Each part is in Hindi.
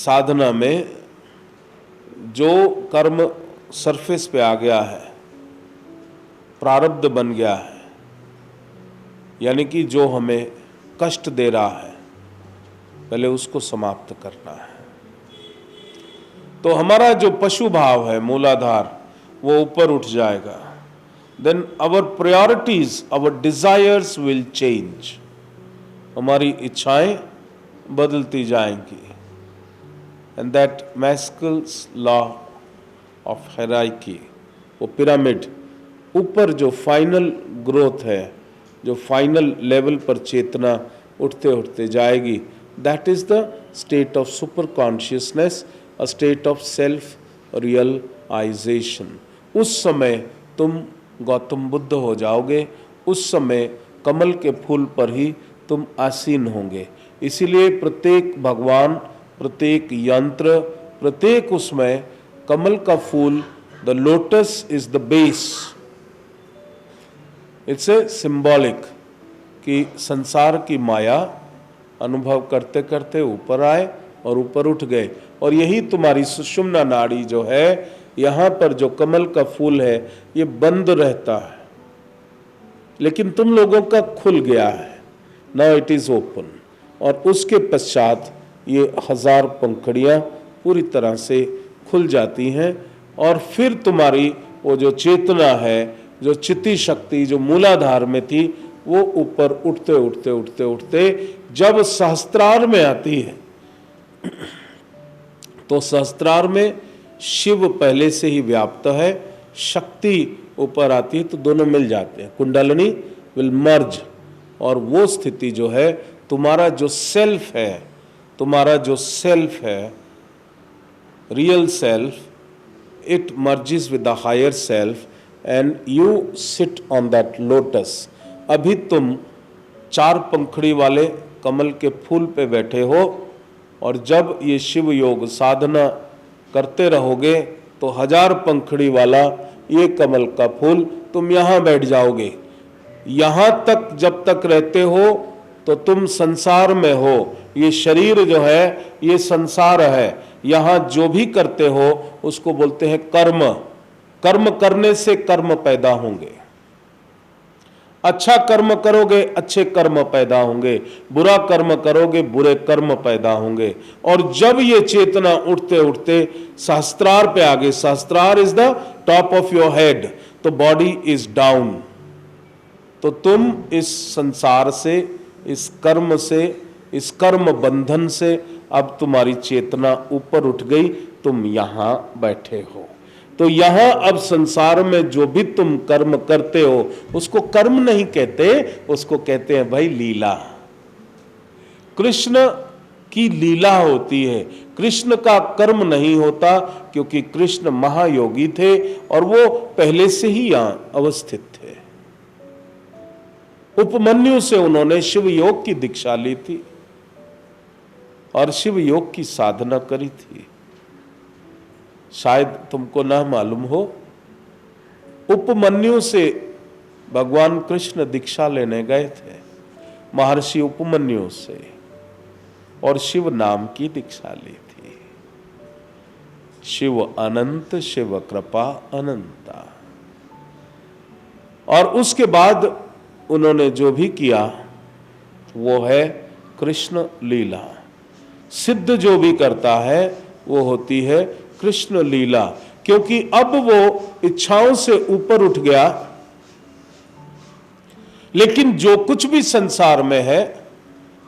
साधना में जो कर्म सरफेस पे आ गया है, प्रारब्ध बन गया है, यानी कि जो हमें कष्ट दे रहा है, पहले उसको समाप्त करना है। तो हमारा जो पशु भाव है, मूलाधार, वो ऊपर उठ जाएगा। Then our priorities, our desires will change. हमारी इच्छाएं बदलती जाएंगी। And that Maslow's law of hierarchy, वो पिरामिड, ऊपर जो फाइनल ग्रोथ है, जो फाइनल लेवल पर चेतना उठते उठते जाएगी, that is the state of super consciousness, a state of self realisation. उस समय तुम गौतम बुद्ध हो जाओगे, उस समय कमल के फूल पर ही तुम आसीन होंगे। इसीलिए प्रत्येक भगवान, प्रत्येक यंत्र, प्रत्येक उसमें कमल का फूल, the lotus is the base. It's a symbolic कि संसार की माया अनुभव करते करते ऊपर आए और ऊपर उठ गए। और यही तुम्हारी सुषुम्ना नाड़ी जो है, यहाँ पर जो कमल का फूल है, ये बंद रहता है, लेकिन तुम लोगों का खुल गया है। Now it is open. और उसके पश्चात ये 1000 पंखड़ियाँ पूरी तरह से खुल जाती हैं। और फिर तुम्हारी वो जो चेतना है, जो चित्ती शक्ति जो मूलाधार में थी, वो ऊपर उठते उठते उठते उठते जब सहस्त्रार में आती है, तो सहस्त्रार में शिव पहले से ही व्याप्त है, शक्ति ऊपर आती है, तो दोनों मिल जाते हैं, कुंडलिनी विल मर्ज। और वो स्थिति जो है, तुम्हारा जो सेल्फ है, तुम्हारा जो सेल्फ है, real self, it merges with the higher self and you sit on that lotus. अभी तुम 4 पंखड़ी वाले कमल के फूल पे बैठे हो, और जब ये शिव योग साधना करते रहोगे तो 1000 पंखड़ी वाला ये कमल का फूल तुम यहाँ बैठ जाओगे। यहाँ तक जब तक रहते हो तो तुम संसार में हो। ये शरीर जो है ये संसार है। यहाँ जो भी करते हो उसको बोलते हैं कर्म। कर्म करने से कर्म पैदा होंगे। अच्छा कर्म करोगे, अच्छे कर्म पैदा होंगे, बुरा कर्म करोगे, बुरे कर्म पैदा होंगे। और जब ये चेतना उठते उठते सहस्त्रार पे आ गई, सहस्त्रार is the top of your head, तो बॉडी इज डाउन, तो तुम इस संसार से, इस कर्म से, इस कर्म बंधन से अब तुम्हारी चेतना ऊपर उठ गई, तुम यहां बैठे हो। तो यहां अब संसार में जो भी तुम कर्म करते हो उसको कर्म नहीं कहते, उसको कहते हैं भाई लीला। कृष्ण की लीला होती है, कृष्ण का कर्म नहीं होता, क्योंकि कृष्ण महायोगी थे और वो पहले से ही यहां अवस्थित थे। उपमन्यु से उन्होंने शिव योग की दीक्षा ली थी और शिव योग की साधना करी थी। शायद तुमको ना मालूम हो, उपमन्यु से भगवान कृष्ण दीक्षा लेने गए थे, महर्षि उपमन्यु से, और शिव नाम की दीक्षा ली थी। शिव अनंत, शिव कृपा अनंता। और उसके बाद उन्होंने जो भी किया वो है कृष्ण लीला। सिद्ध जो भी करता है वो होती है कृष्ण लीला, क्योंकि अब वो इच्छाओं से ऊपर उठ गया। लेकिन जो कुछ भी संसार में है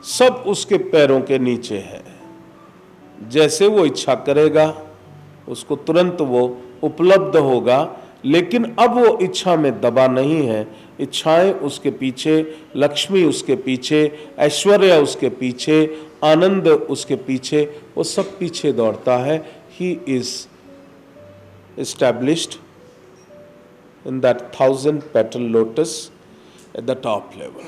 सब उसके पैरों के नीचे है। जैसे वो इच्छा करेगा उसको तुरंत वो उपलब्ध होगा, लेकिन अब वो इच्छा में दबा नहीं है। इच्छाएं उसके पीछे, लक्ष्मी उसके पीछे, ऐश्वर्य उसके पीछे, आनंद उसके पीछे, वो सब पीछे दौड़ता है। He is established in that 1000 petal lotus at the top level.